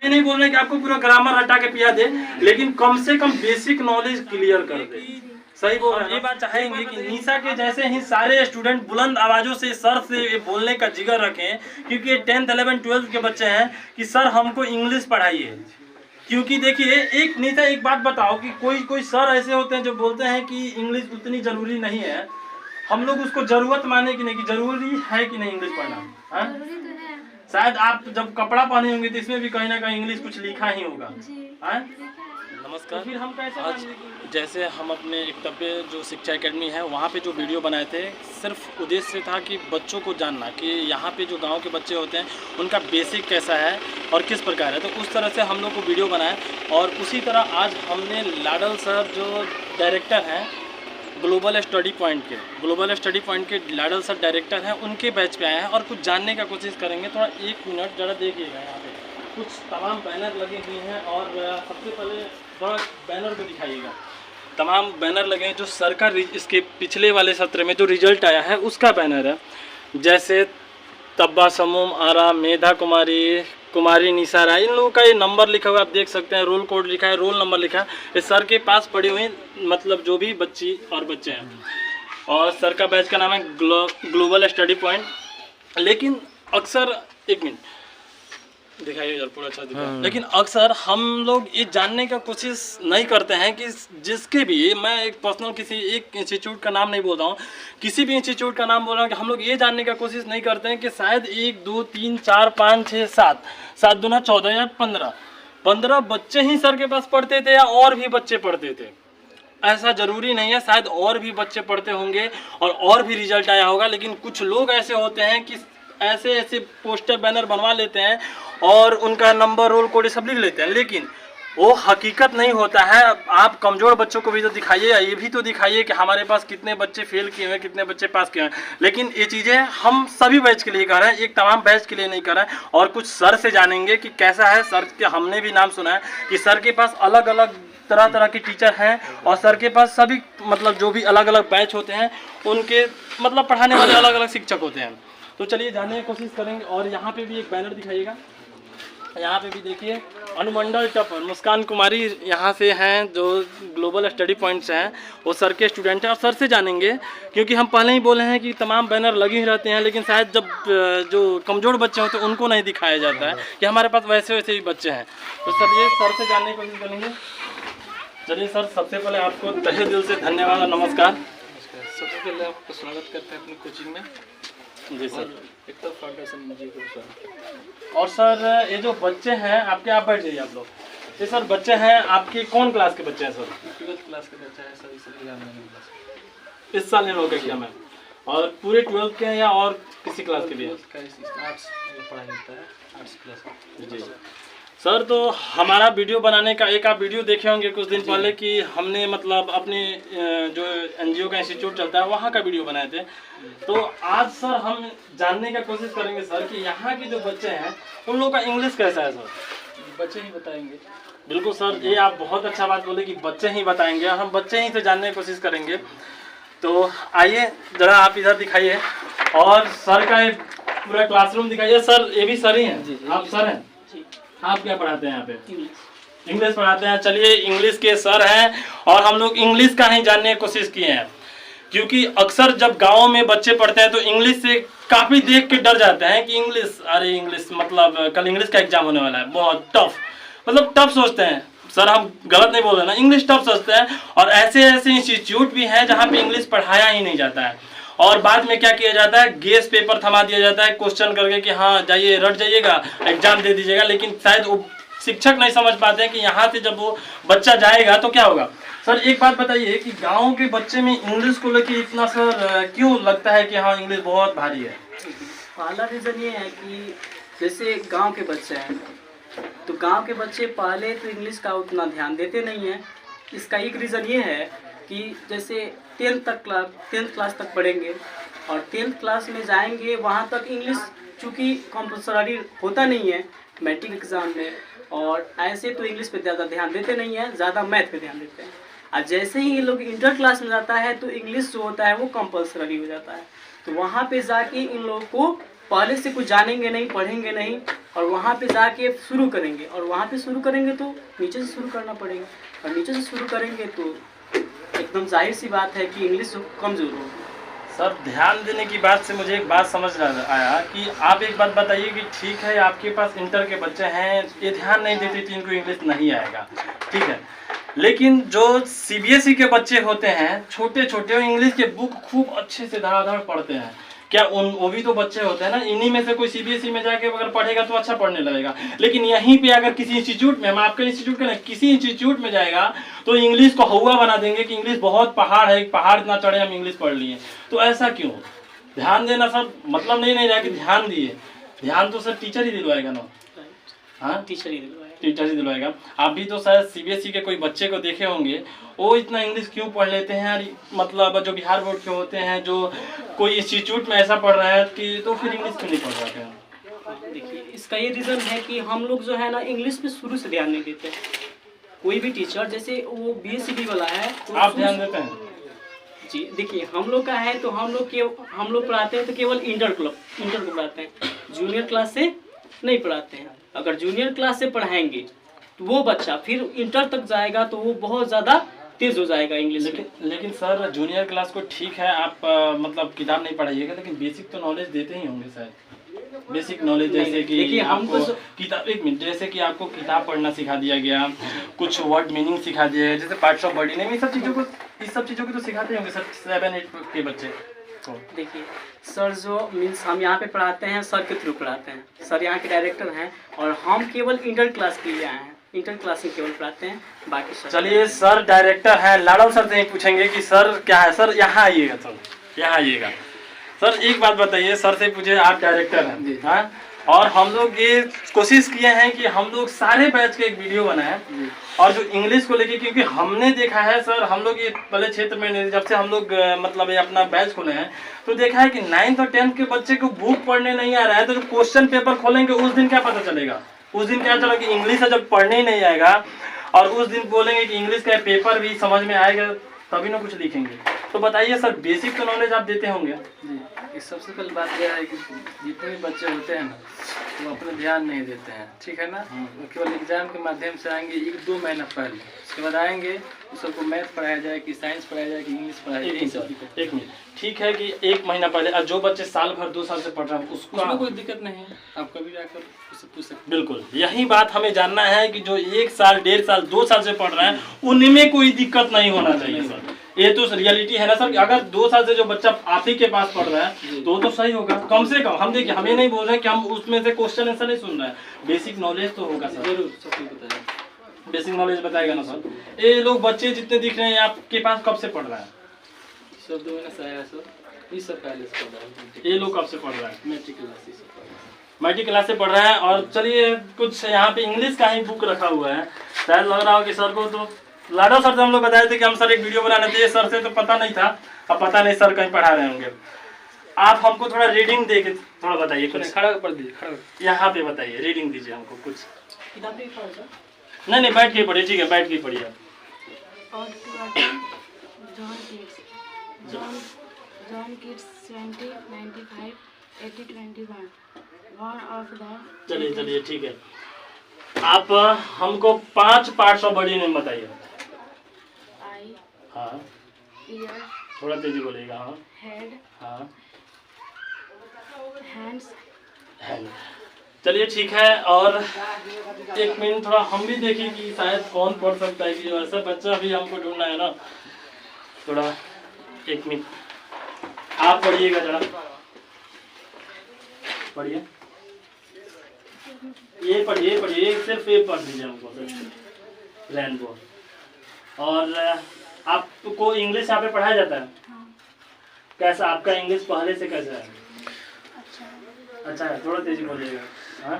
ये नहीं बोल रहे कि आपको पूरा ग्रामर हटा के पिया दे, लेकिन कम से कम बेसिक नॉलेज क्लियर कर दे। सही बोल रहे हैं। ये बात चाहेंगे कि निशा के जैसे ही सारे स्टूडेंट बुलंद आवाजों से सर से बोलने का जिगर रखें, क्योंकि 10th 11th 12th के बच्चे हैं कि सर हमको इंग्लिश पढ़ाइए। क्योंकि देखिए एक निशा एक बात बताओ कि कोई सर ऐसे होते हैं जो बोलते हैं कि इंग्लिश उतनी जरूरी नहीं है, हम लोग उसको जरूरत माने कि नहीं, कि जरूरी है कि नहीं इंग्लिश पढ़ना। शायद आप जब कपड़ा पहने होंगे तो इसमें भी कहीं ना कहीं इंग्लिश कुछ लिखा ही होगा। नमस्कार। तो फिर हम कैसे आज जैसे हम अपने एकलव्य जो शिक्षा एकेडमी है वहाँ पे जो वीडियो बनाए थे, सिर्फ उद्देश्य था कि बच्चों को जानना कि यहाँ पे जो गांव के बच्चे होते हैं उनका बेसिक कैसा है और किस प्रकार है। तो उस तरह से हम लोग को वीडियो बनाए, और उसी तरह आज हमने लाडल सर जो डायरेक्टर हैं ग्लोबल स्टडी पॉइंट के लाडल सर डायरेक्टर हैं, उनके बैच पे आए हैं और कुछ जानने का कोशिश करेंगे। थोड़ा 1 मिनट ज़रा देखिएगा। यहाँ पे कुछ तमाम बैनर लगे हुए हैं, और सबसे पहले थोड़ा बैनर को दिखाइएगा। तमाम बैनर लगे हैं जो सर का इसके पिछले वाले सत्र में जो रिजल्ट आया है उसका बैनर है। जैसे तब्बा समूम आरा, मेधा कुमारी निशा राय, इन लोगों का ये नंबर लिखा हुआ आप देख सकते हैं, रोल कोड लिखा है, रोल नंबर लिखा है। ये सर के पास पड़ी हुई मतलब जो भी बच्ची और बच्चे हैं, और सर का बैच का नाम है ग्लोबल स्टडी पॉइंट। लेकिन अक्सर एक मिनट दिखाइए यार, पूरा अच्छा दिखाइए। लेकिन अक्सर हम लोग ये जानने का कोशिश नहीं करते हैं कि जिसके भी, मैं एक पर्सनल किसी एक इंस्टीट्यूट का नाम नहीं बोल रहा हूँ, किसी भी इंस्टीट्यूट का नाम बोल रहा हूँ, कि हम लोग ये जानने का कोशिश नहीं करते हैं कि शायद 1 2 3 4 5 6 7 दूना 14 या 15 बच्चे ही सर के पास पढ़ते थे या और भी बच्चे पढ़ते थे। ऐसा जरूरी नहीं है, शायद और भी बच्चे पढ़ते होंगे और भी रिजल्ट आया होगा। लेकिन कुछ लोग ऐसे होते हैं कि ऐसे पोस्टर बैनर बनवा लेते हैं और उनका नंबर, रोल कोड सब लिख लेते हैं, लेकिन वो हकीकत नहीं होता है। आप कमज़ोर बच्चों को भी तो दिखाइए, ये भी तो दिखाइए कि हमारे पास कितने बच्चे फेल किए हैं, कितने बच्चे पास किए हैं। लेकिन ये चीज़ें हम सभी बैच के लिए कर रहे हैं, एक तमाम बैच के लिए नहीं कर रहे हैं। और कुछ सर से जानेंगे कि कैसा है सर के। हमने भी नाम सुना है कि सर के पास अलग अलग तरह के टीचर हैं, और सर के पास सभी मतलब जो भी अलग अलग बैच होते हैं उनके मतलब पढ़ाने वाले अलग अलग शिक्षक होते हैं। तो चलिए जानने की कोशिश करेंगे। और यहाँ पे भी एक बैनर दिखाइएगा, यहाँ पे भी देखिए अनुमंडल टॉपर मुस्कान कुमारी यहाँ से हैं, जो ग्लोबल स्टडी पॉइंट से हैं, वो सर के स्टूडेंट हैं। और सर से जानेंगे, क्योंकि हम पहले ही बोले हैं कि तमाम बैनर लगे ही रहते हैं, लेकिन शायद जब जो कमज़ोर बच्चे होते हैं उनको नहीं दिखाया जाता है कि हमारे पास वैसे भी बच्चे हैं। तो चलिए सर से जानने की कोशिश करेंगे। चलिए सर, सबसे पहले आपको तहे दिल से धन्यवाद और नमस्कार। सबसे पहले आपको स्वागत करते हैं अपनी कोचिंग में। जी सर। एक तो फाउंडेशन जी को। और सर ये जो बच्चे हैं आपके, आप बैठ जाइए आप लोग। ये सर बच्चे हैं आपके, कौन क्लास के बच्चे हैं सर? 12th क्लास के बच्चे हैं सर, इस साल इन लोगों का एग्जाम है। और पूरे 12th के हैं या और किसी क्लास के लिए? आर्ट्स पढ़ाई होता है, आर्ट्स क्लास। जी सर, तो हमारा वीडियो बनाने का एक आप वीडियो देखे होंगे कुछ दिन पहले कि हमने मतलब अपने जो NGO का इंस्टीट्यूट चलता है वहाँ का वीडियो बनाए थे। तो आज सर हम जानने का कोशिश करेंगे सर कि यहाँ के जो बच्चे हैं उन लोगों का इंग्लिश कैसा है सर? बच्चे ही बताएंगे। बिल्कुल सर, ये आप बहुत अच्छा बात बोले कि बच्चे ही बताएंगे, और हम बच्चे ही से जानने की कोशिश करेंगे। तो आइए ज़रा आप इधर दिखाइए, और सर का ये पूरा क्लासरूम दिखाइए। सर ये भी सर ही हैं? आप सर हैं? आप क्या पढ़ाते हैं यहाँ पे? इंग्लिश पढ़ाते हैं। चलिए, इंग्लिश के सर हैं, और हम लोग इंग्लिश का ही जानने की कोशिश किए हैं, क्योंकि अक्सर जब गाँव में बच्चे पढ़ते हैं तो इंग्लिश से काफ़ी देख के डर जाते हैं कि इंग्लिश, अरे इंग्लिश मतलब कल इंग्लिश का एग्जाम होने वाला है, बहुत टफ, मतलब टफ सोचते हैं। सर हम गलत नहीं बोल रहे ना, इंग्लिश टफ सोचते हैं। और ऐसे इंस्टीट्यूट भी हैं जहाँ पे इंग्लिश पढ़ाया ही नहीं जाता है, और बाद में क्या किया जाता है, गेस पेपर थमा दिया जाता है क्वेश्चन करके कि हाँ जाइए रट जाइएगा, एग्जाम दे दीजिएगा। लेकिन शायद वो शिक्षक नहीं समझ पाते हैं कि यहाँ से जब वो बच्चा जाएगा तो क्या होगा। सर एक बात बताइए कि गांव के बच्चे में इंग्लिश को लेकर इतना सर क्यों लगता है कि हाँ इंग्लिश बहुत भारी है? पहला रीज़न ये है कि जैसे गांव के बच्चे हैं, तो गांव के बच्चे पहले तो इंग्लिश का उतना ध्यान देते नहीं हैं। इसका एक रीज़न ये है कि जैसे 10th क्लास तक पढ़ेंगे और 10th क्लास में जाएंगे, वहाँ तक इंग्लिश चूँकि कंपलसरी होता नहीं है मैट्रिक एग्ज़ाम में, और ऐसे तो इंग्लिश पे ज़्यादा ध्यान देते नहीं हैं, ज़्यादा मैथ पे ध्यान देते हैं। और जैसे ही ये लोग इंटर क्लास में जाता है तो इंग्लिश जो होता है वो कंपलसरी हो जाता है, तो वहाँ पे जाके इन लोगों को पहले से कुछ जानेंगे नहीं, पढ़ेंगे नहीं, और वहाँ पे जाके शुरू करेंगे, और वहाँ पे शुरू करेंगे तो नीचे से शुरू करना पड़ेगा, और नीचे से शुरू करेंगे तो एकदम जाहिर सी बात है कि इंग्लिश कमजोर होगी। सर ध्यान देने की बात से मुझे एक बात समझ आया कि आप एक बात बताइए कि ठीक है आपके पास इंटर के बच्चे हैं, ये ध्यान नहीं देते तो इनको इंग्लिश नहीं आएगा, ठीक है, लेकिन जो सीबीएसई के बच्चे होते हैं छोटे छोटे, वो इंग्लिश के बुक खूब अच्छे से धड़ाधड़ पढ़ते हैं, क्या वो भी तो बच्चे होते हैं ना, इन्हीं में से कोई सीबीएसई में जाके अगर पढ़ेगा तो अच्छा पढ़ने लगेगा, लेकिन यहीं पे अगर किसी इंस्टीट्यूट में, हम आपके इंस्टीट्यूट का ना, किसी इंस्टीट्यूट में जाएगा तो इंग्लिश को हवा बना देंगे कि इंग्लिश बहुत पहाड़ है, पहाड़ इतना चढ़े हम इंग्लिश पढ़ लिए। तो ऐसा क्यों? ध्यान देना सर, मतलब नहीं रहा कि ध्यान दिए, ध्यान तो सर टीचर ही दिलवाएगा ना। हाँ, टीचर ही दिलवाएगा। आप भी तो शायद सीबीएसई के कोई बच्चे को देखे होंगे, वो इतना इंग्लिश क्यों पढ़ लेते हैं, मतलब जो बिहार बोर्ड के होते हैं, जो कोई इंस्टीट्यूट में ऐसा पढ़ रहा है कि तो फिर इंग्लिश क्यों नहीं पढ़ पाते हैं? देखिए इसका ये रीज़न है कि हम लोग जो है ना इंग्लिश पे शुरू से ध्यान नहीं देते। कोई भी टीचर, जैसे वो बीएससी वाला है तो आप ध्यान देते हैं? जी देखिए, हम लोग का है तो हम लोग पढ़ाते हैं तो केवल इंटर को पढ़ाते हैं, जूनियर क्लास से नहीं पढ़ाते हैं। अगर जूनियर क्लास से पढ़ाएंगे तो वो बच्चा फिर इंटर तक जाएगा तो वो बहुत ज़्यादा तेज हो जाएगा इंग्लिश में। लेकिन सर जूनियर क्लास को ठीक है आप मतलब किताब नहीं पढ़ाइएगा, लेकिन बेसिक तो नॉलेज देते ही होंगे शायद, बेसिक नॉलेज जैसे कि देखिए हमको किताब, एक मिनट, जैसे कि आपको किताब पढ़ना सिखा दिया गया, कुछ वर्ड मीनिंग सिखा दिया गया, जैसे पार्ट्स ऑफ बॉडी नेम, इस सब चीज़ों को तो सिखाते होंगे सर 7-8 के बच्चे। देखिए सर जो मीन्स हम यहाँ पे पढ़ाते हैं, सर के थ्रू पढ़ाते हैं, सर यहाँ के डायरेक्टर हैं, और हम केवल इंटर क्लास के लिए आए हैं, इंटर क्लास में केवल पढ़ाते हैं, बाकी सर। चलिए सर डायरेक्टर हैं, लाडो सर से पूछेंगे कि सर क्या है। सर यहाँ आइएगा, सर यहाँ आइएगा। सर एक बात बताइए, सर से पूछे, आप डायरेक्टर हैं, हाँ, और हम लोग ये कोशिश किए हैं कि हम लोग सारे बैच के एक वीडियो बनाएं, और जो इंग्लिश को लेके, क्योंकि हमने देखा है सर, हम लोग ये पहले क्षेत्र में जब से हम लोग मतलब ये अपना बैच खोले हैं तो देखा है कि 9th और 10th के बच्चे को बुक पढ़ने नहीं आ रहा है, तो जो क्वेश्चन पेपर खोलेंगे उस दिन क्या पता चलेगा, उस दिन क्या चला कि इंग्लिश है जब पढ़ने ही नहीं आएगा, और उस दिन बोलेंगे कि इंग्लिश का पेपर भी समझ में आएगा तभी ना कुछ लिखेंगे। तो बताइए सर, बेसिक तो नॉलेज आप देते होंगे? जी, सबसे पहले बात यह है कि जितने भी बच्चे होते हैं ना वो अपना ध्यान नहीं देते हैं, ठीक है ना, वो केवल एग्जाम के माध्यम से आएंगे 1-2 महीना पहले, उसके बाद आएंगे तो सबको मैथ पढ़ाया जाए कि साइंस पढ़ाया जाए कि इंग्लिश पढ़ाया जाए। एक मिनट, ठीक है कि 1 महीना पहले, और जो बच्चे साल भर 2 साल से पढ़ रहे हैं उसमें कोई दिक्कत नहीं है, आप कभी जाकर उससे पूछ सकते। बिल्कुल, यही बात हमें जानना है कि जो 1 साल 1.5 साल 2 साल से पढ़ रहे हैं उनमें कोई दिक्कत नहीं होना चाहिए सर, ये तो रियलिटी है ना सर। अगर 2 साल से जो बच्चा आप ही के पास पढ़ रहा है तो सही होगा, कम से कम। हम देखिए, हमें नहीं बोल रहे हैं कि हम उसमें से क्वेश्चन आंसर नहीं सुन रहे हैं, बेसिक नॉलेज तो होगा सर, जरूर सब कुछ बताइए, बेसिक नॉलेज बताएगा ना सर। ये लोग बच्चे जितने दिख रहे हैं आपके पास कब से पढ़ रहे हैं? सब 2 महीने से आया सर, इस सब पहले से पढ़ रहा है। ये लोग कब से पढ़ रहे हैं? मैट्रिक क्लास से पढ़ रहे हैं। और चलिए, कुछ यहाँ पे इंग्लिश का ही बुक रखा हुआ है, शायद लग रहा हो कि सर को तो लाडो सर से हम लोग बताए थे कि हम सर एक वीडियो बनाने थे, सर से तो पता नहीं था, अब पता नहीं सर कहीं पढ़ा रहे होंगे। आप हमको थोड़ा रीडिंग दे के थोड़ा बताइए, कुछ खड़ा पढ़ दीजिए, खड़ा यहाँ पे बताइए, रीडिंग दीजिए हमको कुछ। किताब नहीं बैठ के पढ़िए, ठीक है, बैठ के पढ़िए आप। John Keats 1795 1821 one of the। चलिए ठीक है, आप हमको 5 पार्ट्स ऑफ बॉडी नेम बताइए। आई, हाँ, ईयर, थोड़ा तेजी बोलिएगा। हाँ, हेड, हाँ, हैंड्स। चलिए ठीक है, और 1 मिनट थोड़ा हम भी देखें कि शायद कौन पढ़ सकता है, कि ऐसा बच्चा भी हमको ढूंढना है ना, थोड़ा 1 मिनट आप पढ़िएगा जरा, पढ़िए, ये पढ़िए, सिर्फ ये पढ़ दीजिए हमको सिर्फ, रेनबो। और आपको इंग्लिश यहाँ पे पढ़ाया जाता है? हाँ। कैसा आपका इंग्लिश पहले से कैसा है? अच्छा है, थोड़ा तेजी बोलिएगा। हाँ,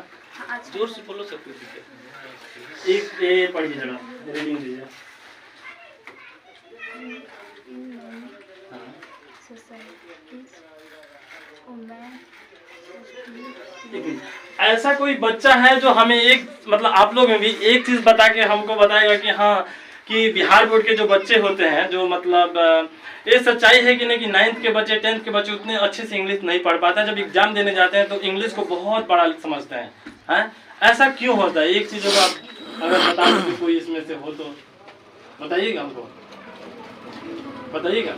जोर से बोलो, सब कुछ। एक ये पढ़िए जरा, रीडिंग दीजिए। ऐसा कोई बच्चा है जो हमें एक, मतलब आप लोग में भी एक चीज बता के हमको बताएगा कि हाँ कि बिहार बोर्ड के जो बच्चे होते हैं, जो मतलब ये सच्चाई है कि नहीं कि 9th के बच्चे 10th के बच्चे उतने अच्छे से इंग्लिश नहीं पढ़ पाते, जब एग्जाम देने जाते हैं तो इंग्लिश को बहुत बड़ा समझते हैं। ऐसा क्यों होता है? एक चीज़ आप अगर बता दो कोई इसमें से हो तो बताइएगा, हमको बताइएगा।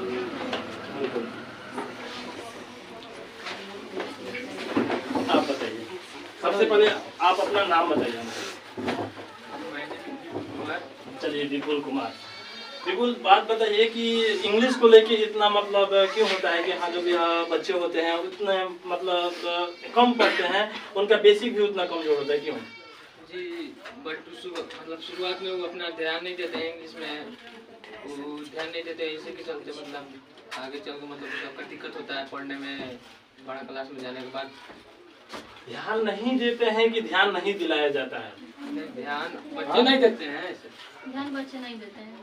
आप बताइए, सबसे पहले आप अपना नाम बताइए हमको। चलिए, विपुल कुमार। विपुल, बात बताइए कि इंग्लिश को लेके इतना मतलब क्यों होता है कि हाँ जो भी बच्चे होते हैं उतने मतलब कम पढ़ते हैं, उनका बेसिक भी उतना कमजोर होता है, क्यों? जी, बट मतलब शुरुआत में वो अपना ध्यान नहीं देते हैं इंग्लिश में, वो ध्यान नहीं देते हैं, इसी के चलते मतलब आगे चल के मतलब सबका दिक्कत होता है पढ़ने में, बड़ा क्लास में जाने के बाद। ध्यान नहीं देते हैं कि ध्यान नहीं दिलाया जाता है? ध्यान बच्चे नहीं देते हैं, ध्यान बच्चे नहीं देते हैं।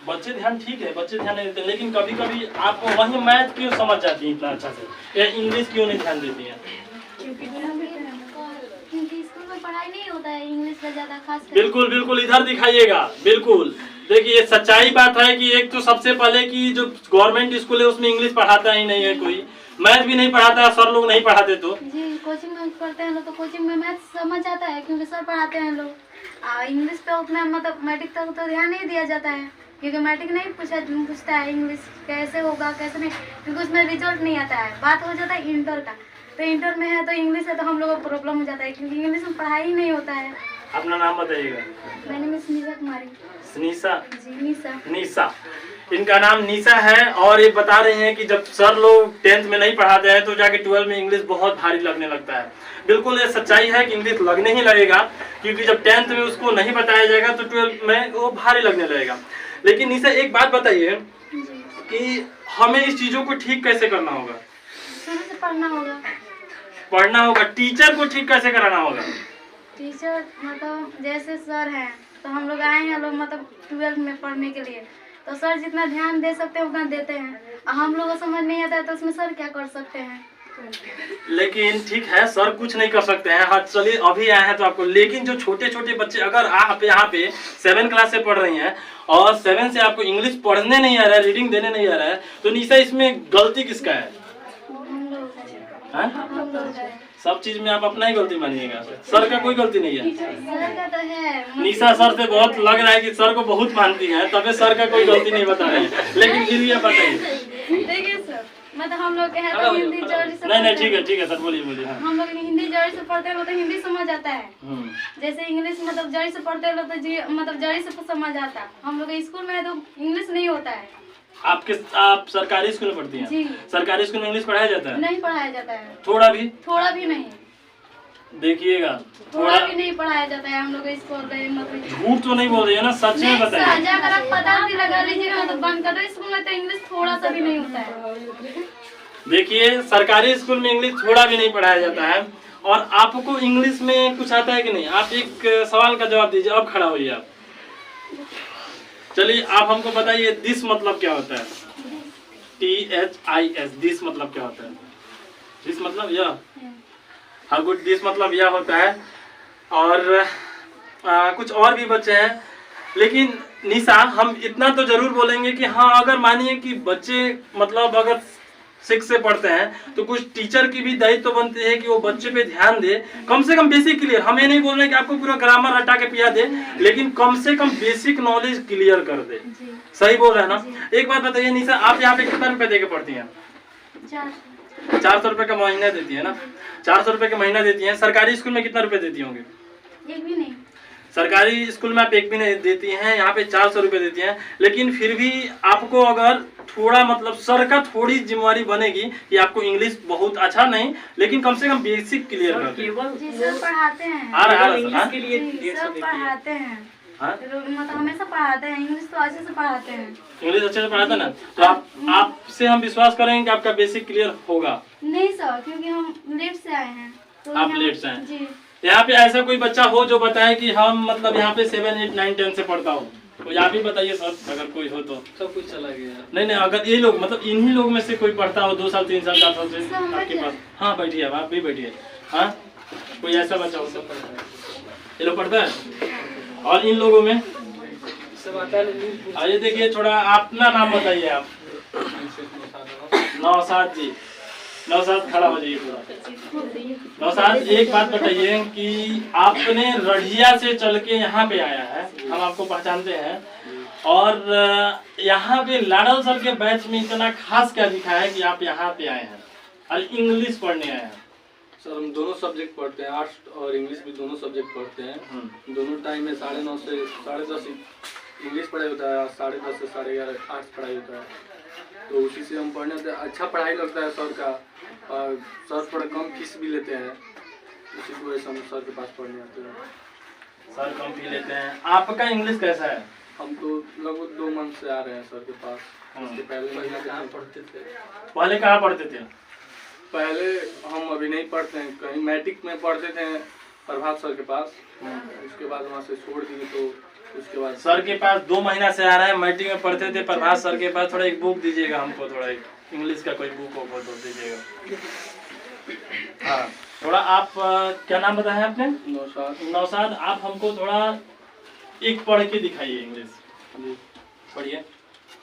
बच्चे ध्यान ठीक है, बच्चे ध्यान नहीं देते, लेकिन कभी कभी आप वही मैथ क्यों समझ जाती हैं इतना अच्छा से, या इंग्लिश क्यों नहीं ध्यान देती हैं? क्योंकि स्कूल में पढ़ाई नहीं होता है इंग्लिश का ज्यादा खास कर। बिल्कुल बिल्कुल, इधर दिखाइएगा। बिल्कुल देखिए, सच्चाई बात है कि एक तो सबसे पहले कि जो गवर्नमेंट स्कूल है उसमें इंग्लिश पढ़ाता ही नहीं है कोई, मैथ भी नहीं पढ़ाता है, सर लोग नहीं पढ़ाते। तो जी, कोचिंग में पढ़ते हैं लोग तो कोचिंग में मैथ समझ आता है क्योंकि सर पढ़ाते हैं लोग। इंग्लिश पे उतना मतलब मैट्रिक तक तो ध्यान नहीं दिया जाता है, क्योंकि मैट्रिक नहीं पूछता है इंग्लिश कैसे होगा कैसे नहीं, क्योंकि उसमें रिजल्ट नहीं आता है। बात हो जाता है इंटर का, तो इंटर में है तो इंग्लिश है तो हम लोगों को प्रॉब्लम हो जाता है क्योंकि इंग्लिश में पढ़ाई ही नहीं होता है। अपना नाम बताइएगा। मैंने मिस निशा कुमारी। निशा? जी, निशा। निशा, इनका नाम निशा है। और ये बता रहे हैं कि जब सर लोग 10th में नहीं पढ़ाते हैं तो जाके 12 में इंग्लिश बहुत भारी लगने लगता है। बिल्कुल ये सच्चाई है कि इंग्लिश लगने ही लगेगा, क्योंकि जब 10th में उसको नहीं बताया जाएगा तो 12 में वो भारी लगने लगेगा। लेकिन निशा, एक बात बताइए कि हमें इस चीजों को ठीक कैसे करना होगा? शुरू से पढ़ना होगा। टीचर को ठीक कैसे कराना होगा? टीचर मतलब जैसे सर हैं तो हम लोग आए हैं लोग मतलब 12 में पढ़ने के लिए, तो सर जितना ध्यान दे सकते हैं उतना देते हैं, और हम लोगों को समझ नहीं आता है तो उसमें सर क्या कर सकते हैं? लेकिन ठीक है, सर कुछ नहीं कर सकते हैं। हाँ चलिए, अभी आए हैं तो आपको, लेकिन जो छोटे छोटे बच्चे, अगर आप यहाँ पे 7 क्लास से पढ़ रही हैं और 7 से आपको इंग्लिश पढ़ने नहीं आ रहा है, रीडिंग देने नहीं आ रहा है, तो निशा इसमें गलती किसका है? हम लोग हैं। सब चीज में आप अपना ही गलती मानिएगा, सर का कोई गलती नहीं है। सर का तो है। निशा सर से बहुत लग रहा है कि सर को बहुत मानती है, तबे सर का कोई गलती नहीं बता रहे हैं, लेकिन फिर भी आप बताइए। देखिए सर, मतलब हम लोग के हैं तो हिंदी जड़ से नहीं ठीक है सर, बोलिए। हाँ। हम लोग हिंदी जड़ से पढ़ते हैं तो हिंदी समझ आता है, जैसे इंग्लिश मतलब जड़ से पढ़ते हैं तो जी मतलब जड़ से समझ आता है। हम लोग स्कूल में है तो इंग्लिश नहीं होता है। आप सरकारी स्कूल में पढ़ती हैं? जी। सरकारी स्कूल में इंग्लिश पढ़ाया जाता है? नहीं पढ़ाया जाता है। थोड़ा भी नहीं। देखिएगा, थोड़ा भी नहीं पढ़ाया जाता है हम लोग स्कूल में। मतलब झूठ तो नहीं बोल रही है ना, सच में बताइए। अगर आप पता भी लगा लीजिएगा तो बंद कर दो, स्कूल में तो इंग्लिश थोड़ा सा भी नहीं होता है। देखिए, सरकारी स्कूल में इंग्लिश थोड़ा भी नहीं पढ़ाया जाता है। और आपको इंग्लिश में कुछ आता है कि नहीं? आप एक सवाल का जवाब दीजिए, अब खड़ा होइए आप। चलिए, आप हमको बताइए दिस मतलब क्या होता है? THIS, दिस मतलब क्या होता है? दिस मतलब यह। हाँ गुड, दिस मतलब यह होता है। और कुछ और भी बच्चे हैं, लेकिन निशा हम इतना तो जरूर बोलेंगे कि हाँ, अगर मानिए कि बच्चे मतलब अगर 6 से पढ़ते हैं तो कुछ टीचर की भी दायित्व बनती है कि वो बच्चे पे ध्यान दे, कम से कम बेसिक क्लियर। हम ये नहीं बोल रहे कि आपको पूरा ग्रामर रटा के पिया दे, लेकिन कम से कम बेसिक नॉलेज क्लियर कर दे। सही बोल रहे हैं ना? एक बात बताइए निशा, आप यहाँ पे कितना रुपए दे के पढ़ती हैं? 400 रुपए का महीना देती है ना? 400 रुपए का महीना देती हैं। सरकारी स्कूल में कितना रुपए देती होंगे? एक भी नहीं। सरकारी स्कूल में आप एक भी नहीं देती हैं, यहाँ पे 400 रुपए देती हैं। लेकिन फिर भी आपको अगर थोड़ा मतलब सर का थोड़ी जिम्मेवारी बनेगी कि आपको इंग्लिश बहुत अच्छा नहीं, लेकिन कम से कम बेसिक क्लियर कर दे। जी सर पढ़ाते हैं। आ रहा है इंग्लिश के लिए जी, सर पढ़ाते हैं। हाँ? मतलब हमेशा पढ़ाते हैं, इंग्लिश तो अच्छे से पढ़ाते हैं। इंग्लिश अच्छे से पढ़ाते ना, तो आपसे हम विश्वास करेंगे कि आपका बेसिक क्लियर होगा। नहीं सर, क्योंकि हम लेट से आए हैं तो आप लेट से आए? जी। यहाँ पे ऐसा कोई बच्चा हो जो बताए कि हम मतलब यहाँ पे 7, 8, 9, 10 से पढ़ता हूँ, तो आप ही बताइए सर, अगर कोई हो तो। सब कुछ चला गया। नहीं, अगर ये लोग मतलब इन्हीं लोग में से कोई पढ़ता हो 2 साल 3 साल 4 साल से सब आपके पास? हाँ बैठिए, आप भी बैठिए। हाँ, कोई ऐसा बच्चा हो? सब ये लोग पढ़ता है। और इन लोगों में सब आता है। आइए देखिए, थोड़ा अपना नाम बताइए आप। नौशाद जी, नौशाद खड़ा हो जाइए पूरा। नौशाद, एक बात बताइए कि आपने रढ़िया से चल के यहाँ पे आया है, हम आपको पहचानते हैं, और यहाँ पे लाडल सर के बैच में इतना खास क्या दिखा है कि आप यहाँ पे आए हैं और इंग्लिश पढ़ने आए हैं? सर हम दोनों सब्जेक्ट पढ़ते हैं, आर्ट्स और इंग्लिश भी दोनों सब्जेक्ट पढ़ते हैं। दोनों टाइम में 9:30 से 10:30 इंग्लिश पढ़ाई होता है, 10:30 से 11:30 आर्ट्स पढ़ाई होता है। तो उसी से हम पढ़ने होते हैं। अच्छा पढ़ाई लगता है सर का, और सर थोड़ा कम फीस भी लेते हैं, उसी की वजह से हम सर के पास पढ़ने आते हैं। सर कम फी लेते हैं। आपका इंग्लिश कैसा है? हम तो लगभग 2 मंथ से आ रहे हैं सर के पास। इसके पहले पहले कहाँ पढ़ते थे? पहले कहाँ पढ़ते थे? पहले हम अभी नहीं पढ़ते हैं, कहीं मैट्रिक में पढ़ते थे प्रभात सर के पास। उसके बाद वहाँ से छोड़ दिए, तो उसके बाद सर के पास 2 महीना से आ रहा है। मैट्रिक में पढ़ते थे प्रभात सर के पास। थोड़ा एक बुक दीजिएगा हमको, थोड़ा एक इंग्लिश का कोई बुक हो तो दीजिएगा। हाँ, थोड़ा आप क्या नाम बताया आपने? नौशाद। नौशाद, आप हमको थोड़ा एक पढ़ के दिखाइए इंग्लिश। पढ़िए।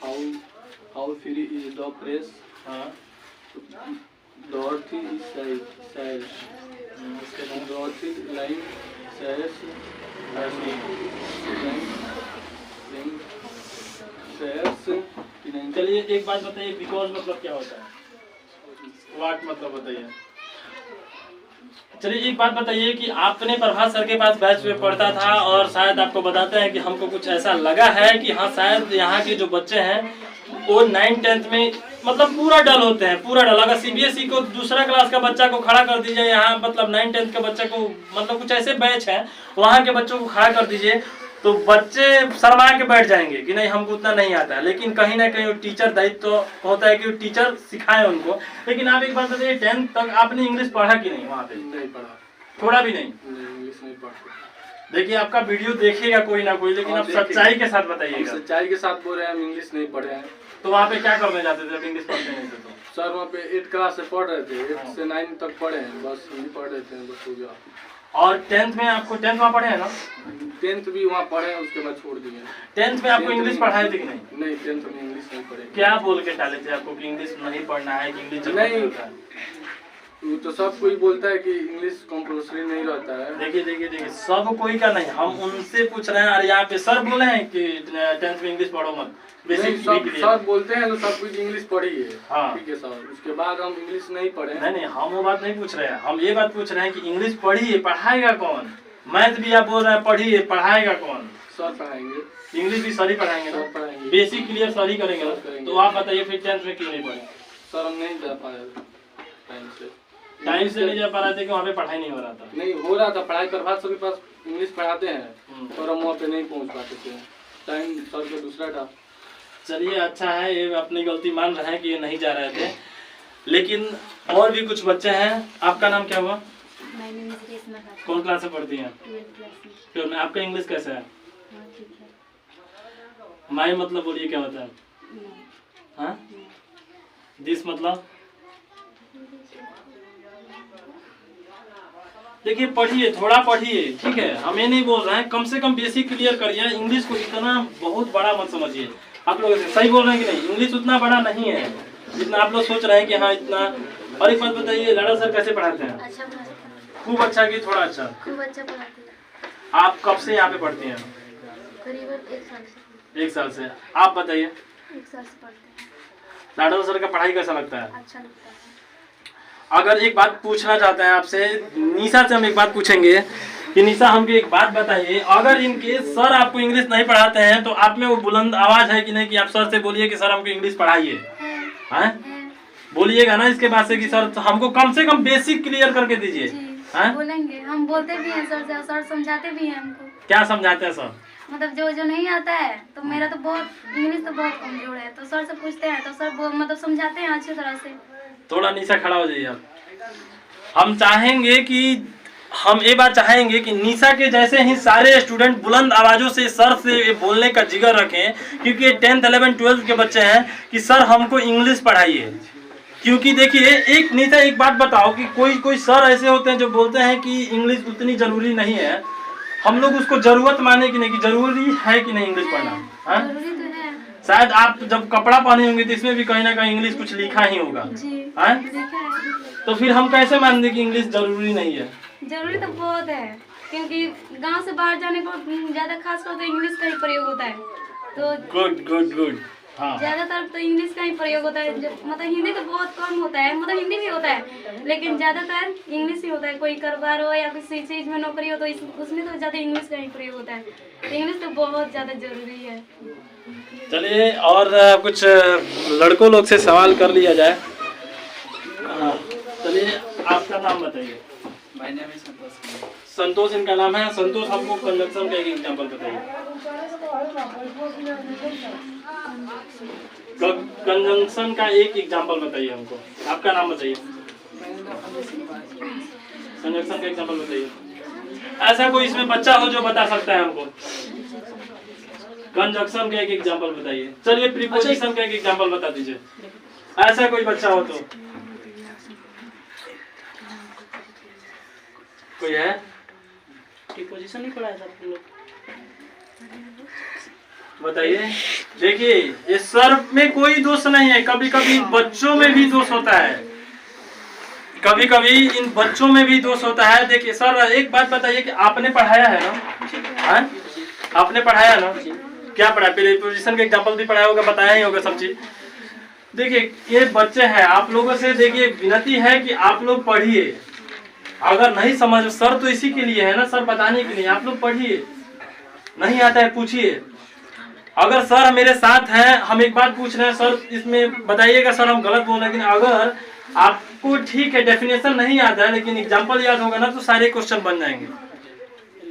How free is the press, हाँ, Dorothy is sad. Dorothy lying says चलिए एक बात बताइए, बिकॉज मतलब क्या होता है? वाट मतलब बताइए। चलिए एक बात बताइए कि आपने प्रभात सर के पास बैच में पढ़ता था, और शायद आपको बताते हैं कि हमको कुछ ऐसा लगा है कि हाँ शायद यहाँ के जो बच्चे हैं वो 9th-10th में मतलब पूरा डल होते हैं, पूरा डल। अगर सीबीएसई को दूसरा क्लास का बच्चा को खड़ा कर दीजिए यहाँ, मतलब 9th-10th के बच्चे को, मतलब कुछ ऐसे बैच हैं वहाँ के बच्चों को खड़ा कर दीजिए तो बच्चे शर्मा के बैठ जाएंगे कि नहीं हमको उतना नहीं आता है। लेकिन कहीं ना कहीं टीचर दायित्व तो होता है कि टीचर सिखाए उनको। लेकिन आप एक बात बताइए, 10th तक आपने इंग्लिश पढ़ा कि नहीं? वहाँ पे नहीं पढ़ा, थोड़ा भी नहीं? इंग्लिश नहीं पढ़ा। देखिए आपका वीडियो देखेगा कोई ना कोई, लेकिन आप सच्चाई के साथ बताइएगा। सच्चाई के साथ बोल रहे हैं, हम इंग्लिश नहीं पढ़े हैं। तो वहाँ पे क्या करने जाते थे जब इंग्लिश पढ़ते नहीं थे? तो सर वहाँ पे 8 क्लास से पढ़ रहे थे, 8 से 9 तक पढ़े हैं, बस हिंदी पढ़ रहे थे, बस हो गया। और 10th में आपको 10th वहाँ पढ़े हैं ना? 10th भी वहाँ पढ़े हैं, उसके बाद छोड़ दिए। 10th में आपको इंग्लिश पढ़ाए थे कि नहीं? नहीं, 10th में इंग्लिश नहीं पढ़े। क्या बोल के डाले थे आपको कि इंग्लिश नहीं पढ़ना है, कि इंग्लिश नहीं, तो सब कोई बोलता है कि इंग्लिश कंपल्सरी नहीं रहता है। देखिए सब कोई का नहीं, हम उनसे पूछ रहे हैं। अरे यहाँ पे सर बोले हैं कि 10th में इंग्लिश पढ़ो मत, बेसिक सब बोलते हैं तो सब कुछ इंग्लिश पढ़ी है। हाँ ठीक है सर, उसके बाद हम इंग्लिश नहीं पढ़े। नहीं, हम वो बात नहीं पूछ रहे हैं, हम ये बात पूछ रहे हैं कि इंग्लिश पढ़िए, पढ़ाएगा कौन? मैथ भी आप बोल रहे हैं पढ़िए, पढ़ाएगा कौन? सर पढ़ाएंगे। इंग्लिश भी सर ही पढ़ाएंगे ना? पढ़ाएंगे, बेसिक क्लियर सर ही करेंगे ना? तो आप बताइए फिर 10th में क्यों नहीं पढ़े? सर हम नहीं जा पाए टाइम से नहीं जा पा रहे थे कि वहाँ पे पढ़ाई नहीं हो रहा था? नहीं हो रहा था पढ़ाई, प्रभात सर के पास इंग्लिश पढ़ाते हैं और हम वहाँ पे नहीं पहुँच पाते थे, टाइम सर का दूसरा था। चलिए अच्छा है, ये अपनी गलती मान रहे हैं कि ये नहीं जा रहे थे। लेकिन और भी कुछ बच्चे हैं। आपका नाम क्या हुआ? कौन क्लास से पढ़ती हैं? 12th में। आपका इंग्लिश कैसा है? माई मतलब बोलिए क्या होता है? हाँ, दिस मतलब? देखिए पढ़िए, थोड़ा पढ़िए, ठीक है, हम ये नहीं बोल रहे हैं, कम से कम बेसिक क्लियर करिए। इंग्लिश को इतना बहुत बड़ा मत समझिए। आप लोग सही बोल रहे हैं कि नहीं? इंग्लिश उतना बड़ा नहीं है जितना आप लोग सोच रहे हैं कि हाँ इतना। और एक बात बताइए, लाडा सर कैसे पढ़ाते हैं? अच्छा पढ़ाते हैं। खूब अच्छा कि थोड़ा अच्छा? खूब अच्छा पढ़ाते हैं। आप कब से यहाँ पे पढ़ती हैं? करीबन 1 साल से। 1 साल से। आप बताइए 1 साल से पढ़ते हैं। लाडा सर का पढ़ाई कैसा लगता है? अच्छा लगता है। अगर एक बात पूछना चाहते हैं आपसे, निशा से हम एक बात पूछेंगे कि निशा हमको एक बात बताइए, अगर इनके सर आपको इंग्लिश नहीं पढ़ाते हैं तो आप में वो बुलंद आवाज है कि नहीं कि आप सर से बोलिए कि सर हमको इंग्लिश पढ़ाइए? हैं? बोलिएगा ना इसके बाद से कि सर हमको कम से कम बेसिक क्लियर करके दीजिए? बोलेंगे, हम बोलते भी हैं सर से, सर समझाते भी हैं हमको। क्या समझाते हैं सर? मतलब जो नहीं आता है, तो मेरा तो बहुत इंग्लिश तो बहुत कमजोर है, तो सर से पूछते हैं तो सर मतलब समझाते हैं अच्छी तरह से। थोड़ा निशा खड़ा हो जाइए आप। हम चाहेंगे कि हम ये बात चाहेंगे कि निशा के जैसे ही सारे स्टूडेंट बुलंद आवाज़ों से सर से बोलने का जिगर रखें, क्योंकि 10th 11th 12th के बच्चे हैं कि सर हमको इंग्लिश पढ़ाइए। क्योंकि देखिए एक निशा एक बात बताओ कि कोई सर ऐसे होते हैं जो बोलते हैं कि इंग्लिश उतनी ज़रूरी नहीं है। हम लोग उसको जरूरत माने कि नहीं, कि जरूरी है कि नहीं इंग्लिश पढ़ना? हाँ? जरूरी तो है शायद आप जब कपड़ा पहने होंगे तो इसमें भी कहीं ना कहीं इंग्लिश कुछ लिखा ही होगा। जी, हाँ? देखा है। तो फिर हम कैसे मान दें कि इंग्लिश जरूरी नहीं है? जरूरी तो बहुत है, क्योंकि गांव से बाहर जाने पर ज़्यादा खासकर तो इंग्लिश का ही प्रयोग होता है। तो गुड गुड गुड। हाँ ज़्यादातर तो इंग्लिश का ही प्रयोग होता है, मतलब हिंदी तो बहुत कम होता है, मतलब हिंदी भी होता है लेकिन ज़्यादातर इंग्लिश ही होता है। कोई कारोबार हो या किसी चीज़ में नौकरी हो तो उसमें तो ज़्यादा इंग्लिश का ही प्रयोग होता है। इंग्लिश तो बहुत ज़्यादा ज़रूरी है। चलिए और कुछ लड़कों लोग से सवाल कर लिया जाए। हाँ, चलिए आपका नाम बताइए। संतोष इनका नाम है। संतोष, हमको कंजक्शन का एक एग्जांपल बताइए। कंजंक्शन का एक एग्जांपल बताइए हमको। आपका नाम बताइए। कंजंक्शन का एग्जांपल बताइए। ऐसा कोई इसमें बच्चा हो जो बता सकता है हमको? कंजंक्शन का एक एग्जांपल बताइए। चलिए प्रीपोजिशन का एक एग्जांपल बता दीजिए। ऐसा कोई बच्चा हो तो? कोई है? प्रीपोजिशन नहीं पढ़ाया था आप लोग? बताइए। देखिए इस सर में कोई दोष नहीं है, कभी कभी बच्चों में भी दोष होता है, कभी कभी इन बच्चों में भी दोष होता है। देखिए सर एक बात बताइए कि आपने पढ़ाया है ना? हाँ? आपने पढ़ाया ना? क्या पढ़ा? पहले पोजीशन का एग्जांपल भी पढ़ाया होगा, बताया ही होगा सब चीज। देखिए ये बच्चे हैं, आप लोगों से देखिए विनती है कि आप लोग पढ़िए। अगर नहीं समझ, सर तो इसी के लिए है ना, सर बताने के लिए। आप लोग पढ़िए, नहीं आता है पूछिए। अगर सर मेरे साथ हैं, हम एक बात पूछ रहे हैं सर इसमें बताइएगा सर हम गलत बोल रहे हैं, लेकिन अगर आपको ठीक है डेफिनेशन नहीं आता है लेकिन एग्जांपल याद होगा ना तो सारे क्वेश्चन बन जाएंगे।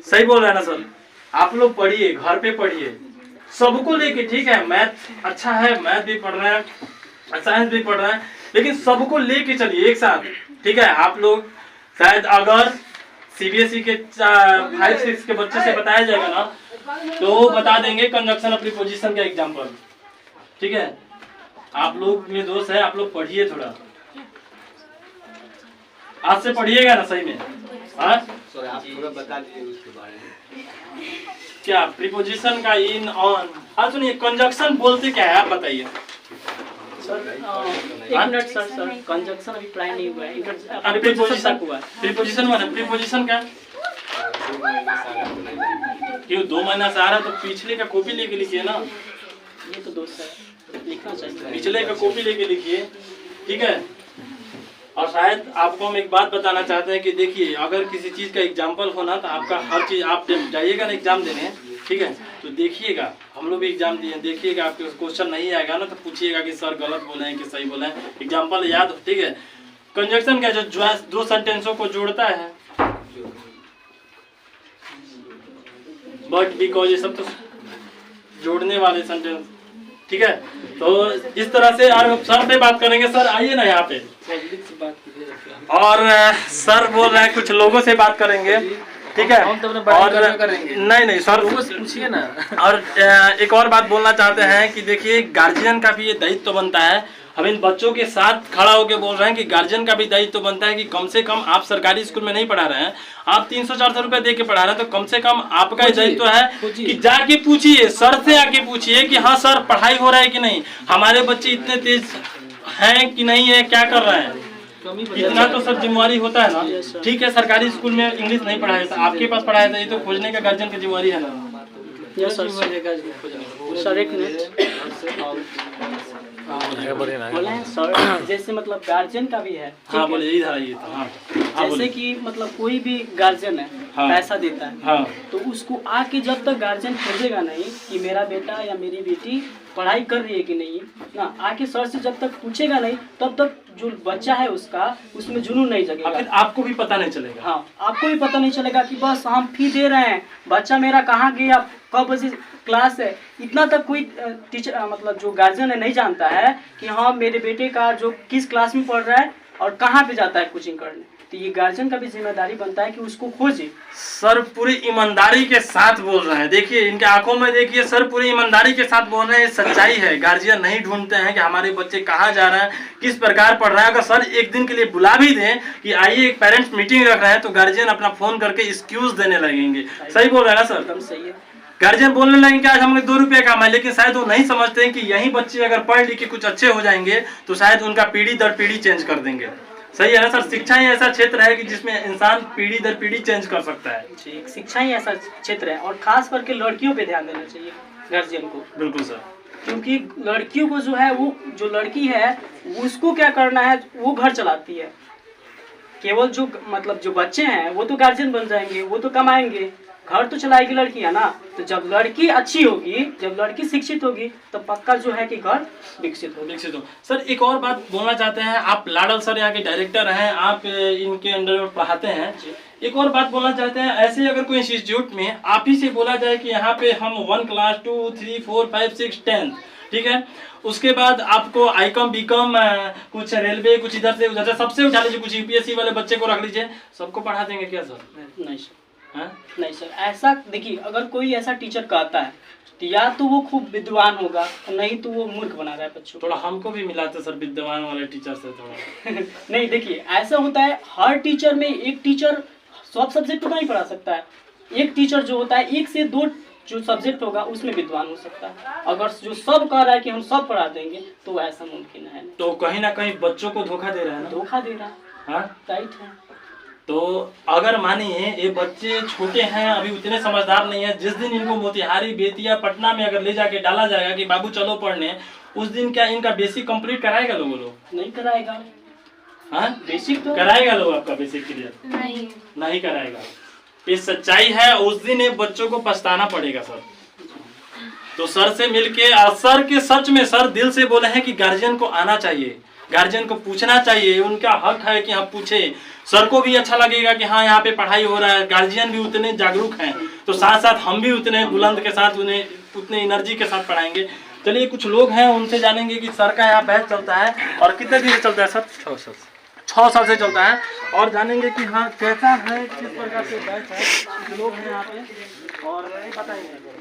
सही बोल रहे हैं ना सर? आप लोग पढ़िए, घर पे पढ़िए सबको लेके, ठीक है? मैथ अच्छा है, मैथ भी पढ़ रहे हैं, साइंस भी पढ़ रहे हैं, लेकिन सबको लेके चलिए एक साथ, ठीक है? आप लोग शायद अगर सीबीएसई के 5-6 के बच्चे से बताया जाएगा ना तो बता देंगे कंजंक्शन और प्रीपोजिशन का एग्जांपल, ठीक है? आप लोग में दोस्त है, आप लोग पढ़िए थोड़ा, आज से पढ़िएगा ना सही में? हाँ सर आप थोड़ा बता दीजिए उसके बारे में। क्या प्रीपोजिशन का इन ऑन? हाँ सुनिए, कंजंक्शन बोलते क्या है आप बताइए। सर एक मिनट सर कंजंक्शन अभी पढ़ाई नहीं हुआ है, अभी प्रीपोजिशन हुआ है। प्रीपोजिशन माने प्रीपोजिशन का क्यों 2 महीना से आ रहा? तो पिछले का कॉपी लेके लिखिए ना। ये तो दोस्त है, लिखना चाहिए। पिछले का कॉपी लेके लिखिए, ठीक है? और शायद आपको हम एक बात बताना चाहते हैं कि देखिए अगर किसी चीज का एग्जाम्पल होना तो आपका हर चीज, आप जब जाइएगा ना एग्जाम देने, ठीक है, तो देखिएगा, हम लोग भी एग्जाम दिए, देखिएगा आपके क्वेश्चन नहीं आएगा ना तो पूछिएगा कि सर गलत बोले हैं कि सही बोले हैं, एग्जाम्पल याद हो, ठीक है? कंजंक्शन का जो 2 सेंटेंसों को जोड़ता है, बट बिकॉज ये सब तो जोड़ने वाले सेंटेंस, ठीक है? तो इस तरह से और सर से बात करेंगे। सर आइए ना यहाँ पे, और सर बोल रहे हैं कुछ लोगों से बात करेंगे, ठीक है? और नहीं सर पूछिए ना। और एक और बात बोलना चाहते हैं कि देखिए गार्जियन का भी ये दायित्व बनता है। हम इन बच्चों के साथ खड़ा होकर बोल रहे हैं कि गार्जियन का भी दायित्व बनता है कि कम से कम आप सरकारी स्कूल में नहीं पढ़ा रहे हैं, आप 300-400 रुपए दे के पढ़ा रहे हैं, तो कम से कम आपका दायित्व है कि जाके पूछिए, सर से आके पूछिए कि हाँ सर पढ़ाई हो रहा है कि नहीं, हमारे बच्चे इतने तेज हैं कि नहीं है, क्या कर रहे हैं, इतना तो सब जिम्मेवारी होता है ना। ठीक है सरकारी स्कूल में इंग्लिश नहीं पढ़ाया था, आपके पास पढ़ाया था, ये तो खोजने का गार्जियन की जिम्मेवारी है ना। सर एक मिनट बोले सर, जैसे मतलब गार्जियन का भी है, हाँ बोले इधर आइए। हाँ जैसे कि मतलब कोई भी गार्जियन है, हाँ, पैसा देता है, हाँ, तो उसको आके जब तक गार्जियन खोजेगा नहीं कि मेरा बेटा या मेरी बेटी पढ़ाई कर रही है कि नहीं ना, आके सर से जब तक पूछेगा नहीं तब तक जो बच्चा है उसका उसमें जुनून नहीं जगेगा। फिर आपको भी पता नहीं चलेगा। हाँ आपको भी पता नहीं चलेगा कि बस हम फी दे रहे हैं, बच्चा मेरा कहाँ गया, कब बजे क्लास है, इतना तक कोई टीचर मतलब जो गार्जियन है नहीं जानता है कि हाँ मेरे बेटे का जो किस क्लास में पढ़ रहा है और कहाँ पे जाता है कोचिंग करने। तो ये गार्जियन का भी जिम्मेदारी बनता है कि उसको खोजे। सर पूरी ईमानदारी के साथ बोल रहे हैं, देखिए इनके आंखों में देखिए सर पूरी ईमानदारी के साथ बोल रहे हैं, सच्चाई है। गार्जियन नहीं ढूंढते हैं कि हमारे बच्चे कहाँ जा रहे हैं, किस प्रकार पढ़ रहा है। अगर सर एक दिन के लिए बुला भी दें कि आइए एक पेरेंट्स मीटिंग रख रहे हैं, तो गार्जियन अपना फोन करके एक्सक्यूज देने लगेंगे। सही बोल रहे हैं ना सर? एकदम सही है। गार्जियन बोलने लगे कि आज हमें 2 रुपये कमाए, लेकिन शायद वो नहीं समझते हैं कि यही बच्चे अगर पढ़ लिख के कुछ अच्छे हो जाएंगे तो शायद उनका पीढ़ी दर पीढ़ी चेंज कर देंगे। सही है ना सर? शिक्षा ही ऐसा क्षेत्र है कि जिसमें इंसान पीढ़ी दर पीढ़ी चेंज कर सकता है। जी, शिक्षा ही ऐसा क्षेत्र है, और खास करके लड़कियों पे ध्यान देना चाहिए गार्जियन को। बिल्कुल सर। क्योंकि लड़कियों को जो है, वो जो लड़की है उसको क्या करना है, वो घर चलाती है। केवल जो मतलब जो बच्चे हैं वो तो गार्जियन बन जाएंगे, वो तो कमाएंगे, घर तो चलाएगी लड़की, है ना। तो जब लड़की अच्छी होगी, जब लड़की शिक्षित होगी, तो पक्का जो है कि घर विकसित हो। सर एक और बात बोलना चाहते हैं, आप लाडल सर यहाँ के डायरेक्टर हैं, आप इनके अंडर में पढ़ाते हैं। एक और बात बोलना चाहते हैं, ऐसे अगर कोई इंस्टीट्यूट में आप ही से बोला जाए कि यहाँ पे हम 1 क्लास 2 3 4 5 6 10, ठीक है, उसके बाद आपको आईकॉम बीकॉम कुछ रेलवे कुछ इधर से उधर से सबसे उठा लीजिए, कुछ यूपीएससी वाले बच्चे को रख लीजिए, सबको पढ़ा देंगे क्या सर? नहीं सर, हाँ? नहीं सर, ऐसा देखिए, अगर कोई ऐसा टीचर कहता है तो या तो वो खूब विद्वान होगा, नहीं तो वो मूर्ख बना रहा है बच्चों को। थोड़ा हमको भी मिलाते सर विद्वान वाले टीचर से थोड़ा। नहीं, देखिए ऐसा होता है, हर टीचर में एक टीचर सब सब्जेक्ट तो नहीं पढ़ा सकता है। एक टीचर जो होता है 1 से 2 जो सब्जेक्ट होगा उसमें विद्वान हो सकता है। अगर जो सब कह रहा है कि हम सब पढ़ा देंगे तो ऐसा मुमकिन है नहीं। तो कहीं ना कहीं बच्चों को धोखा दे रहा है ना? धोखा दे रहा है, हाँ? राइट है। तो अगर मानिए ये बच्चे छोटे हैं, अभी उतने समझदार नहीं है, जिस दिन इनको मोतिहारी बेतिया पटना में अगर ले जाके डाला जाएगा कि बाबू चलो पढ़ने, उस दिन क्या इनका बेसिक कंप्लीट कराएगा लोग? नहीं कराएगा। हाँ, बेसिक तो कराएगा लोग आपका बेसिक क्लियर? नहीं कराएगा। ये सच्चाई है, उस दिन ये बच्चों को पछताना पड़ेगा सर। तो सर से मिलके, सर के सच में सर दिल से बोले हैं कि गार्जियन को आना चाहिए, गार्जियन को पूछना चाहिए, उनका हक है कि हम पूछे। सर को भी अच्छा लगेगा कि हाँ यहाँ पे पढ़ाई हो रहा है, गार्जियन भी उतने जागरूक हैं, तो साथ साथ हम भी उतने बुलंद के साथ उन्हें उतने एनर्जी के साथ पढ़ाएंगे। चलिए कुछ लोग हैं उनसे जानेंगे कि सर का यहाँ बैच चलता है और कितने दिन से चलता है सर? 6 साल से चलता है, और जानेंगे कि हाँ कैसा है, किस प्रकार से बैच है। कुछ लोग हैं यहाँ पे और बताएंगे।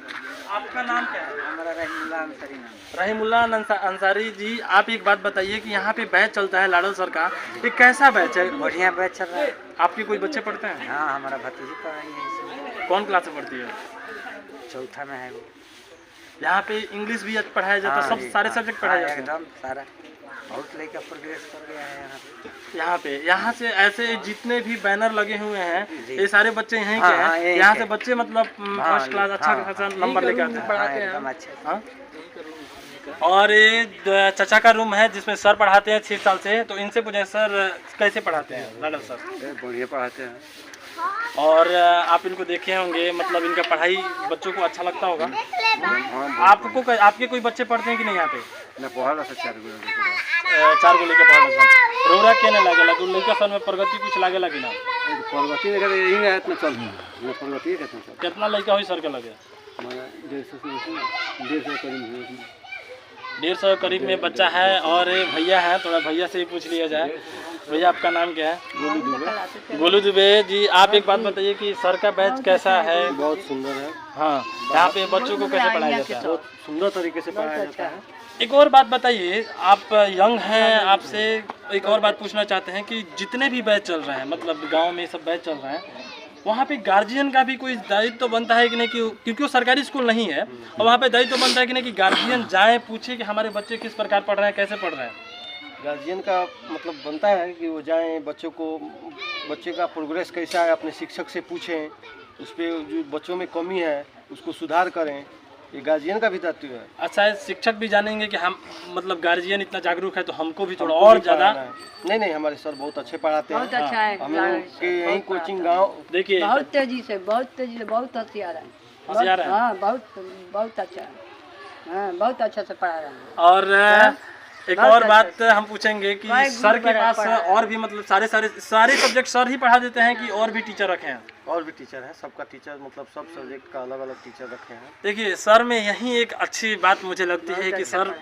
आपका नाम क्या है? हमारा रहीमुल्लाह अंसारी नाम है। रहीमुल्लाह अंसारी जी, आप एक बात बताइए कि यहाँ पे बैच चलता है लाडल सर का, ये कैसा बैच है? बढ़िया बैच चल रहा है। आपके कोई बच्चे पढ़ते हैं? हाँ, हमारा भतीजी पढ़ रही है इसमें। कौन क्लास में पढ़ती है? 4th में है वो। यहाँ पे इंग्लिश भी पढ़ाया जाता है, सब सारे सब्जेक्ट पढ़ाए जाते हैं एकदम सारा, बहुत लेकर प्रोग्रेस कर गया है यहाँ पे। यहाँ से ऐसे जितने भी बैनर लगे हुए हैं जी। ये सारे बच्चे यहीं के हाँ, हैं। यहाँ से बच्चे मतलब फर्स्ट क्लास अच्छा खासा नंबर लेकर आते हैं। पढ़ाते हैं एकदम अच्छे। हाँ? और ये चाचा का रूम है जिसमें सर पढ़ाते हैं 6 साल से, तो इनसे पूछे सर कैसे पढ़ाते हैं लाडल सर? बढ़िया पढ़ाते हैं। और आप इनको देखे होंगे, मतलब इनका पढ़ाई बच्चों को अच्छा लगता होगा। आपको आपके कोई बच्चे पढ़ते हैं कि नहीं यहाँ पे? मैं पढ़ा था 4 गो लेके पढ़ा रोरा के नहीं लागेला तो लड़का सन में प्रगति कुछ लागेला कि ना? प्रगति यही है इतना चल मैं प्रगति कितना चल कितना लड़का हुई सर के लगे? 150 करीब में बच्चा है। और भैया है, थोड़ा भैया से ही पूछ लिया जाए। भैया आपका नाम क्या है? गोलू दुबे। गोलू दुबे जी, आप एक बात बताइए कि सर का बैच कैसा है? बहुत सुंदर है। हाँ, यहाँ पे बच्चों को कैसे पढ़ाया जाता है? बहुत सुंदर तरीके से पढ़ाया जाता है। एक और बात बताइए, आप यंग हैं, आपसे एक और बात पूछना चाहते हैं कि जितने भी बैच चल रहे हैं, मतलब गांव में सब बैच चल रहे हैं, वहाँ पे गार्जियन का भी कोई दायित्व तो बनता है कि नहीं? क्योंकि वो सरकारी स्कूल नहीं है, और वहाँ पे दायित्व तो बनता है कि नहीं कि गार्जियन जाए पूछे कि हमारे बच्चे किस प्रकार पढ़ रहे हैं, कैसे पढ़ रहे हैं? गार्जियन का मतलब बनता है कि वो जाएं, बच्चे का प्रोग्रेस कैसा है अपने शिक्षक से पूछें, उस पर जो बच्चों में कमी है उसको सुधार करें, ये गार्जियन का भी दायित्व है। अच्छा, शिक्षक भी जानेंगे कि हम मतलब गार्जियन इतना जागरूक है तो हमको भी थोड़ा और ज़्यादा। नहीं, हमारे सर बहुत अच्छे पढ़ाते हैं। बहुत अच्छा है। हम लोग के यहीं कोचिंग गाँव देखिए बहुत तेजी से बहुत होशियार है। होशियार है। हाँ, बहुत अच्छा है। हाँ, बहुत अच्छा से पढ़ा रहे हैं। और एक बहुत और अच्छा बात हम पूछेंगे कि सर के पास और भी मतलब सारे सब्जेक्ट सर ही पढ़ा देते हैं कि और भी टीचर रखे हैं? और भी टीचर हैं, सबका टीचर मतलब सब सब्जेक्ट का अलग अलग टीचर रखे हैं। देखिए सर में यही एक अच्छी बात मुझे लगती है कि सर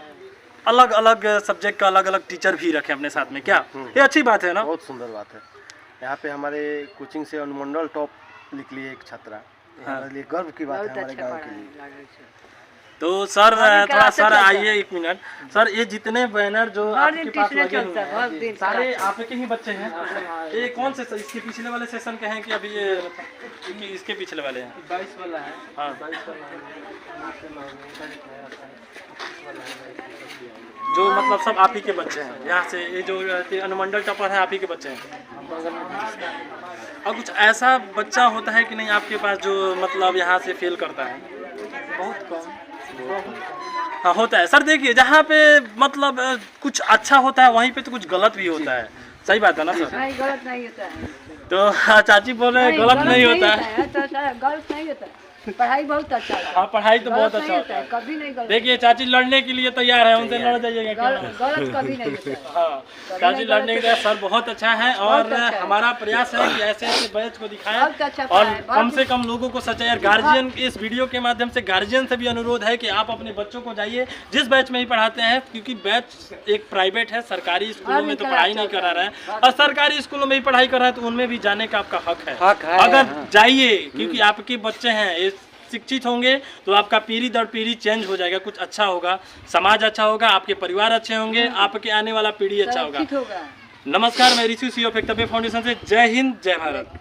अलग अलग सब्जेक्ट का अलग अलग टीचर भी रखे अपने साथ में। क्या ये अच्छी बात है ना? बहुत सुंदर बात है। यहाँ पे हमारे कोचिंग से अनुमंडल टॉप लिख लिए एक छात्रा, हमारे लिए गर्व की बात है हमारे गाँव के लिए। तो सर थोड़ा सर आइए एक मिनट। सर ये जितने बैनर जो आपके पास लगे हुए हैं सारे आपके ही बच्चे हैं? ये कौन से इसके पिछले वाले सेशन के हैं कि अभी ये इसके पिछले वाले हैं? 22 वाला है। हाँ 22 वाला है। जो मतलब सब आप ही के बच्चे हैं यहाँ से, ये जो अनुमंडल टॉपर है आप ही के बच्चे हैं? और कुछ ऐसा बच्चा होता है कि नहीं आपके पास जो मतलब यहाँ से फेल करता है? बहुत कम। हाँ होता है सर। देखिए जहाँ पे मतलब कुछ अच्छा होता है वहीं पे तो कुछ गलत भी होता है, सही बात है ना सर? नहीं, गलत नहीं होता है। तो चाची बोल रहे हैं गलत नहीं होता है। गलत नहीं होता है, पढ़ाई बहुत अच्छा है। हाँ पढ़ाई तो बहुत अच्छा होता है, कभी नहीं गलत। देखिए चाची लड़ने के लिए तैयार है, उनसे लड़ जाइएगा। गलत कभी नहीं होता है। हाँ चाची लड़ने के लिए सर बहुत अच्छा है और हमारा प्रयास है कि ऐसे ऐसे बैच को दिखाएं और कम से कम लोगों को सच्चाई। गार्जियन इस वीडियो के माध्यम से गार्जियन से भी अनुरोध है कि आप अपने बच्चों को जाइए जिस बैच में ही पढ़ाते हैं, क्योंकि बैच एक प्राइवेट है, सरकारी स्कूलों में तो पढ़ाई नहीं करा रहा है और सरकारी स्कूलों में ही पढ़ाई कर रहा है तो उनमें भी जाने का आपका हक है। अगर जाइए क्योंकि आपके बच्चे हैं शिक्षित होंगे तो आपका पीढ़ी दर पीढ़ी चेंज हो जाएगा, कुछ अच्छा होगा, समाज अच्छा होगा, आपके परिवार अच्छे होंगे, आपके आने वाला पीढ़ी अच्छा होगा। नमस्कार, मैं ऋषि सी ऑफ एकतव्य फाउंडेशन से। जय हिंद, जय भारत।